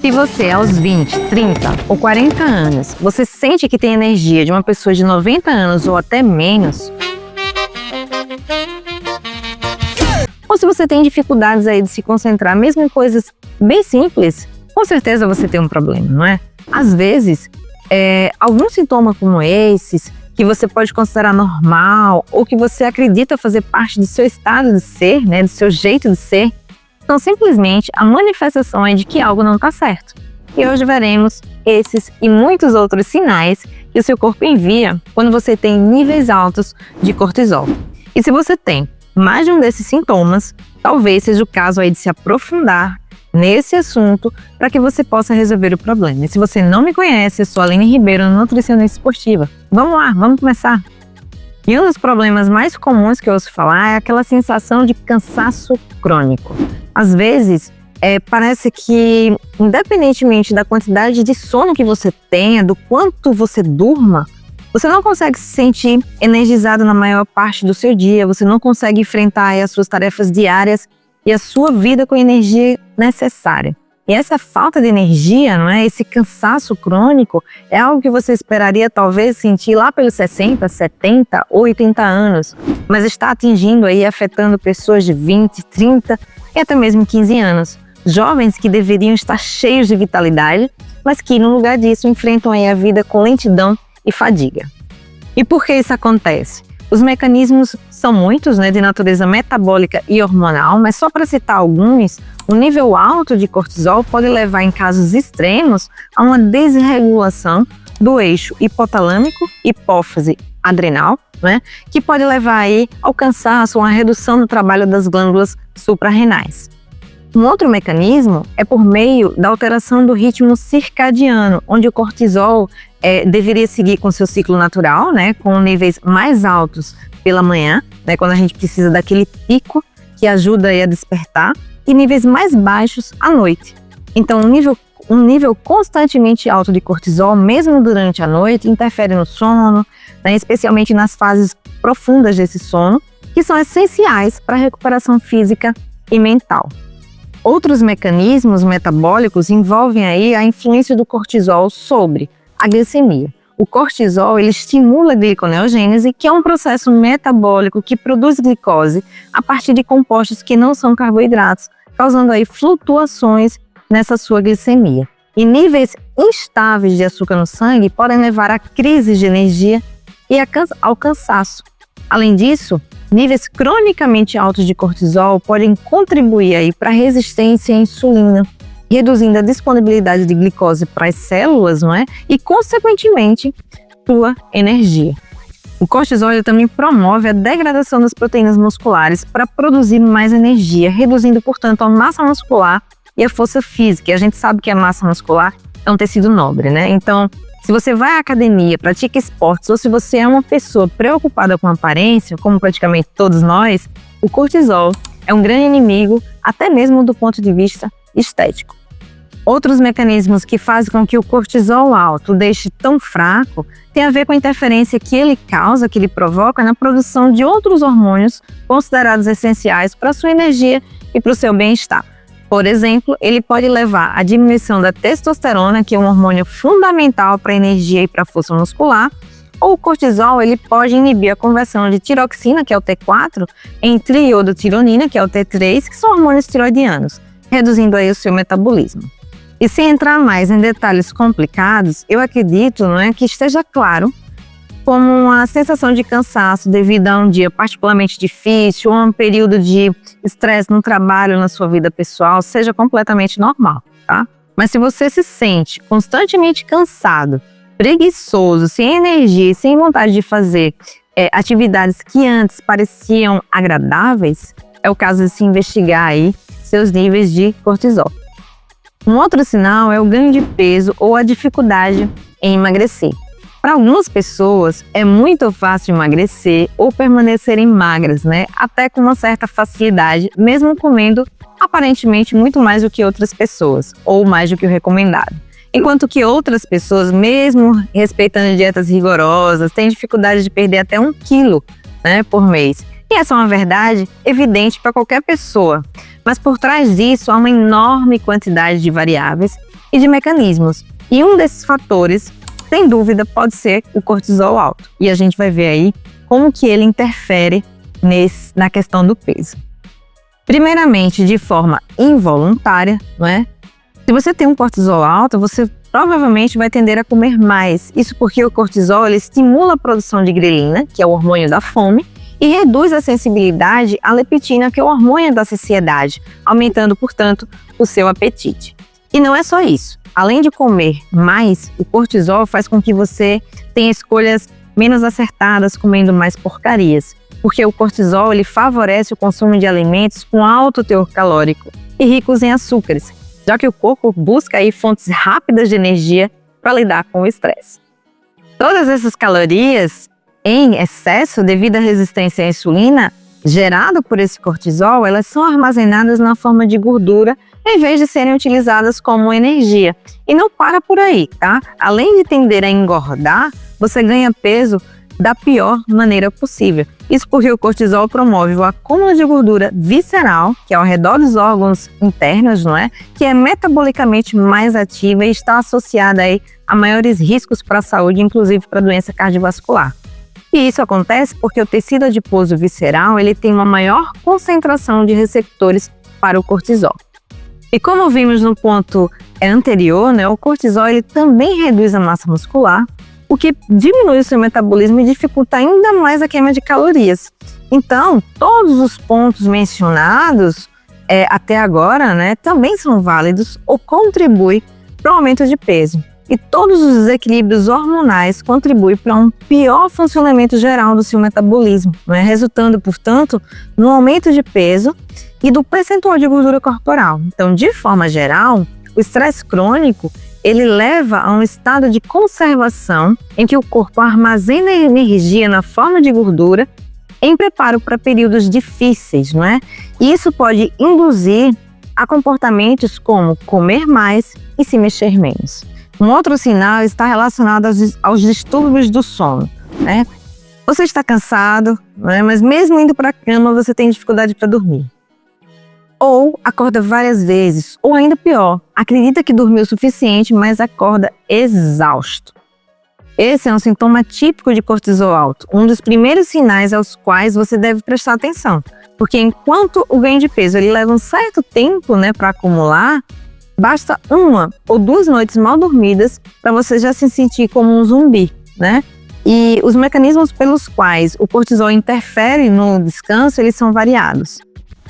Se você, aos 20, 30 ou 40 anos, você sente que tem energia de uma pessoa de 90 anos ou até menos, ou se você tem dificuldades aí de se concentrar, mesmo em coisas bem simples, com certeza você tem um problema, não é? Às vezes, algum sintoma como esses, que você pode considerar normal ou que você acredita fazer parte do seu estado de ser, né, do seu jeito de ser, são simplesmente a manifestação de que algo não está certo. E hoje veremos esses e muitos outros sinais que o seu corpo envia quando você tem níveis altos de cortisol. E se você tem mais de um desses sintomas, talvez seja o caso aí de se aprofundar nesse assunto para que você possa resolver o problema. E se você não me conhece, eu sou a Aline Ribeiro, nutricionista esportiva. Vamos lá, vamos começar! E um dos problemas mais comuns que eu ouço falar é aquela sensação de cansaço crônico. Às vezes, parece que, independentemente da quantidade de sono que você tenha, do quanto você durma, você não consegue se sentir energizado na maior parte do seu dia, você não consegue enfrentar as suas tarefas diárias e a sua vida com a energia necessária. E essa falta de energia, não é? Esse cansaço crônico é algo que você esperaria talvez sentir lá pelos 60, 70 ou 80 anos, mas está atingindo aí, afetando pessoas de 20, 30 e até mesmo 15 anos. Jovens que deveriam estar cheios de vitalidade, mas que no lugar disso enfrentam aí a vida com lentidão e fadiga. E por que isso acontece? Os mecanismos são muitos, né, de natureza metabólica e hormonal, mas só para citar alguns, o nível alto de cortisol pode levar em casos extremos a uma desregulação do eixo hipotalâmico, hipófise adrenal, né, que pode levar aí ao cansaço, uma redução do trabalho das glândulas suprarrenais. Um outro mecanismo é por meio da alteração do ritmo circadiano, onde o cortisol deveria seguir com seu ciclo natural, né, com níveis mais altos pela manhã, né, quando a gente precisa daquele pico que ajuda aí a despertar, e níveis mais baixos à noite. Então, um nível constantemente alto de cortisol, mesmo durante a noite, interfere no sono, né, especialmente nas fases profundas desse sono, que são essenciais para a recuperação física e mental. Outros mecanismos metabólicos envolvem aí a influência do cortisol sobre a glicemia. O cortisol, ele estimula a gliconeogênese, que é um processo metabólico que produz glicose a partir de compostos que não são carboidratos, causando aí flutuações nessa sua glicemia. E níveis instáveis de açúcar no sangue podem levar a crises de energia e ao cansaço. Além disso, níveis cronicamente altos de cortisol podem contribuir aí para a resistência à insulina, reduzindo a disponibilidade de glicose para as células, não é? E, consequentemente, sua energia. O cortisol também promove a degradação das proteínas musculares para produzir mais energia, reduzindo, portanto, a massa muscular e a força física. E a gente sabe que a massa muscular é um tecido nobre, né? Então, se você vai à academia, pratica esportes, ou se você é uma pessoa preocupada com a aparência, como praticamente todos nós, o cortisol é um grande inimigo, até mesmo do ponto de vista estético. Outros mecanismos que fazem com que o cortisol alto deixe tão fraco tem a ver com a interferência que ele causa, que ele provoca na produção de outros hormônios considerados essenciais para a sua energia e para o seu bem-estar. Por exemplo, ele pode levar à diminuição da testosterona, que é um hormônio fundamental para a energia e para a força muscular, ou o cortisol ele pode inibir a conversão de tiroxina, que é o T4, em triiodotironina, que é o T3, que são hormônios tiroidianos, reduzindo aí o seu metabolismo. E sem entrar mais em detalhes complicados, eu acredito, não é, que esteja claro como uma sensação de cansaço devido a um dia particularmente difícil ou a um período de estresse no trabalho, na sua vida pessoal, seja completamente normal, tá? Mas se você se sente constantemente cansado, preguiçoso, sem energia e sem vontade de fazer atividades que antes pareciam agradáveis, é o caso de se investigar aí seus níveis de cortisol. Um outro sinal é o ganho de peso ou a dificuldade em emagrecer. Para algumas pessoas, é muito fácil emagrecer ou permanecerem magras, né? Até com uma certa facilidade, mesmo comendo aparentemente muito mais do que outras pessoas, ou mais do que o recomendado. Enquanto que outras pessoas, mesmo respeitando dietas rigorosas, têm dificuldade de perder até 1 quilo, né, por mês. E essa é uma verdade evidente para qualquer pessoa. Mas por trás disso há uma enorme quantidade de variáveis e de mecanismos. E um desses fatores, sem dúvida, pode ser o cortisol alto. E a gente vai ver aí como que ele interfere na questão do peso. Primeiramente, de forma involuntária, não é? Se você tem um cortisol alto, você provavelmente vai tender a comer mais. Isso porque o cortisol ele estimula a produção de grelina, que é o hormônio da fome, e reduz a sensibilidade à leptina, que é o hormônio da saciedade, aumentando, portanto, o seu apetite. E não é só isso. Além de comer mais, o cortisol faz com que você tenha escolhas menos acertadas, comendo mais porcarias. Porque o cortisol ele favorece o consumo de alimentos com alto teor calórico e ricos em açúcares, já que o corpo busca aí fontes rápidas de energia para lidar com o estresse. Todas essas calorias em excesso devido à resistência à insulina gerada por esse cortisol, elas são armazenadas na forma de gordura em vez de serem utilizadas como energia. E não para por aí, tá? Além de tender a engordar, você ganha peso da pior maneira possível. Isso porque o cortisol promove o acúmulo de gordura visceral, que é ao redor dos órgãos internos, não é? Que é metabolicamente mais ativa e está associada aí a maiores riscos para a saúde, inclusive para a doença cardiovascular. E isso acontece porque o tecido adiposo visceral ele tem uma maior concentração de receptores para o cortisol. E como vimos no ponto anterior, né, o cortisol ele também reduz a massa muscular, o que diminui o seu metabolismo e dificulta ainda mais a queima de calorias. Então, todos os pontos mencionados até agora, né, também são válidos ou contribuem para o aumento de peso. E todos os desequilíbrios hormonais contribuem para um pior funcionamento geral do seu metabolismo, né, resultando, portanto, no aumento de peso e do percentual de gordura corporal. Então, de forma geral, o estresse crônico ele leva a um estado de conservação em que o corpo armazena energia na forma de gordura em preparo para períodos difíceis, não é? E isso pode induzir a comportamentos como comer mais e se mexer menos. Um outro sinal está relacionado aos distúrbios do sono, né? Você está cansado, né? Mas mesmo indo para a cama você tem dificuldade para dormir. Ou acorda várias vezes, ou ainda pior, acredita que dormiu o suficiente, mas acorda exausto. Esse é um sintoma típico de cortisol alto, um dos primeiros sinais aos quais você deve prestar atenção. Porque enquanto o ganho de peso ele leva um certo tempo, né, para acumular, basta 1 ou 2 noites mal dormidas para você já se sentir como um zumbi, né? E os mecanismos pelos quais o cortisol interfere no descanso, eles são variados.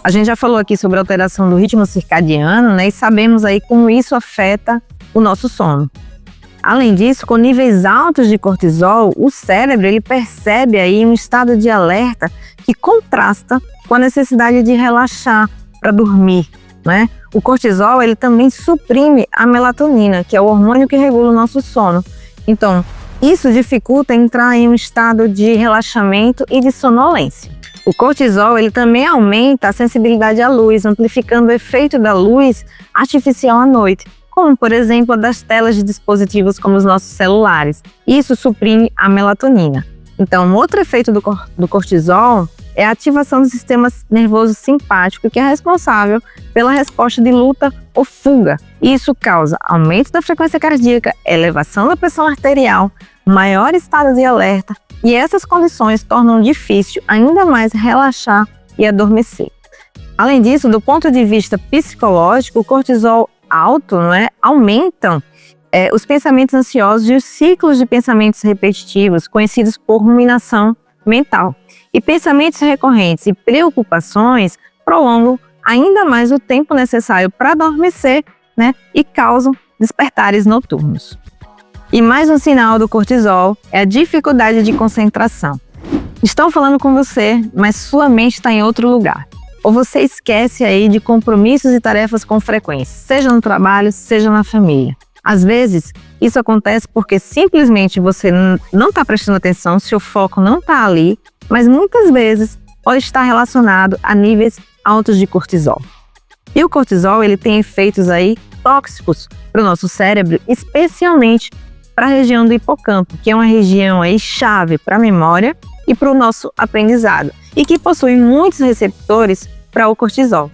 A gente já falou aqui sobre a alteração do ritmo circadiano, né? E sabemos aí como isso afeta o nosso sono. Além disso, com níveis altos de cortisol, o cérebro ele percebe aí um estado de alerta que contrasta com a necessidade de relaxar para dormir, né? O cortisol ele também suprime a melatonina, que é o hormônio que regula o nosso sono. Então, isso dificulta entrar em um estado de relaxamento e de sonolência. O cortisol ele também aumenta a sensibilidade à luz, amplificando o efeito da luz artificial à noite, como, por exemplo, a das telas de dispositivos como os nossos celulares. Isso suprime a melatonina. Então, um outro efeito do cortisol é a ativação do sistema nervoso simpático, que é responsável pela resposta de luta ou fuga. Isso causa aumento da frequência cardíaca, elevação da pressão arterial, maior estado de alerta, e essas condições tornam difícil ainda mais relaxar e adormecer. Além disso, do ponto de vista psicológico, o cortisol alto, não é, aumentam os pensamentos ansiosos e os ciclos de pensamentos repetitivos, conhecidos por ruminação mental. E pensamentos recorrentes e preocupações prolongam ainda mais o tempo necessário para adormecer, né, e causam despertares noturnos. E mais um sinal do cortisol é a dificuldade de concentração. Estão falando com você, mas sua mente está em outro lugar. Ou você esquece aí de compromissos e tarefas com frequência, seja no trabalho, seja na família. Às vezes, isso acontece porque simplesmente você não está prestando atenção, seu foco não está ali, mas muitas vezes pode estar relacionado a níveis altos de cortisol. E o cortisol ele tem efeitos aí tóxicos para o nosso cérebro, especialmente para a região do hipocampo, que é uma região aí chave para a memória e para o nosso aprendizado, e que possui muitos receptores para o cortisol.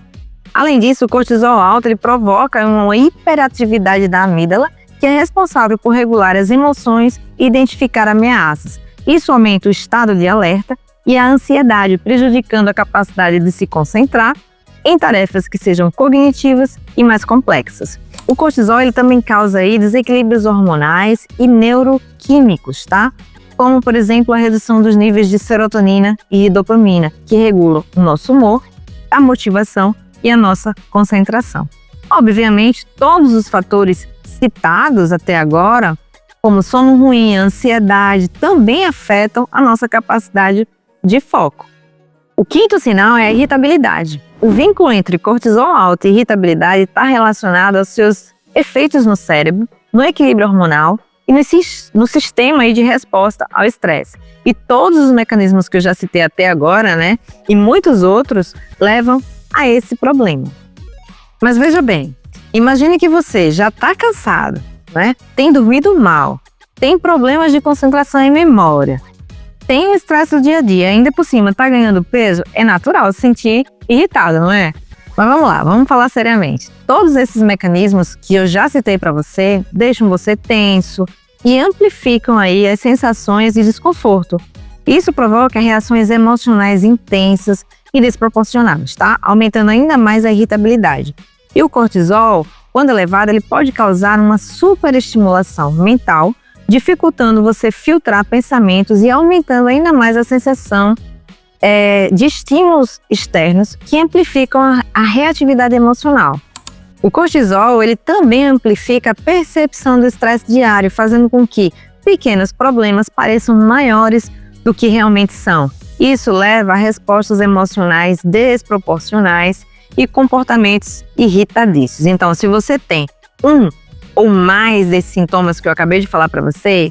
Além disso, o cortisol alto ele provoca uma hiperatividade da amígdala, que é responsável por regular as emoções e identificar ameaças. Isso aumenta o estado de alerta e a ansiedade, prejudicando a capacidade de se concentrar em tarefas que sejam cognitivas e mais complexas. O cortisol ele também causa aí desequilíbrios hormonais e neuroquímicos, tá? Como, por exemplo, a redução dos níveis de serotonina e de dopamina, que regulam o nosso humor, a motivação e a nossa concentração. Obviamente, todos os fatores citados até agora, como sono ruim, ansiedade, também afetam a nossa capacidade de foco. O quinto sinal é a irritabilidade. O vínculo entre cortisol alto e irritabilidade está relacionado aos seus efeitos no cérebro, no equilíbrio hormonal e no sistema aí de resposta ao estresse. E todos os mecanismos que eu já citei até agora, né, e muitos outros, levam a esse problema. Mas veja bem, imagine que você já está cansado, né, tem dormido mal, tem problemas de concentração e memória, tem o estresse do dia a dia, ainda por cima está ganhando peso, é natural se sentir irritado, não é? Mas vamos lá, vamos falar seriamente. Todos esses mecanismos que eu já citei para você deixam você tenso e amplificam aí as sensações de desconforto. Isso provoca reações emocionais intensas e desproporcionadas, tá? Aumentando ainda mais a irritabilidade. E o cortisol, quando elevado, ele pode causar uma superestimulação mental, dificultando você filtrar pensamentos e aumentando ainda mais a sensação de estímulos externos que amplificam a reatividade emocional. O cortisol ele também amplifica a percepção do estresse diário, fazendo com que pequenos problemas pareçam maiores do que realmente são. Isso leva a respostas emocionais desproporcionais e comportamentos irritadiços. Então, se você tem um ou mais desses sintomas que eu acabei de falar para você,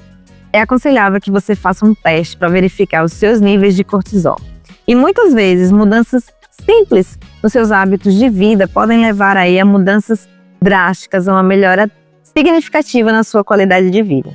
é aconselhável que você faça um teste para verificar os seus níveis de cortisol. E muitas vezes, mudanças simples nos seus hábitos de vida podem levar aí a mudanças drásticas, a uma melhora significativa na sua qualidade de vida.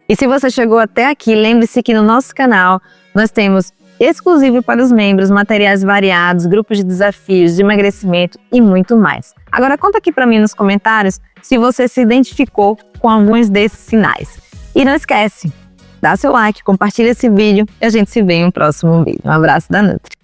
E se você chegou até aqui, lembre-se que no nosso canal nós temos exclusivo para os membros, materiais variados, grupos de desafios, de emagrecimento e muito mais. Agora conta aqui para mim nos comentários se você se identificou com alguns desses sinais. E não esquece, dá seu like, compartilha esse vídeo e a gente se vê em um próximo vídeo. Um abraço da Nutri.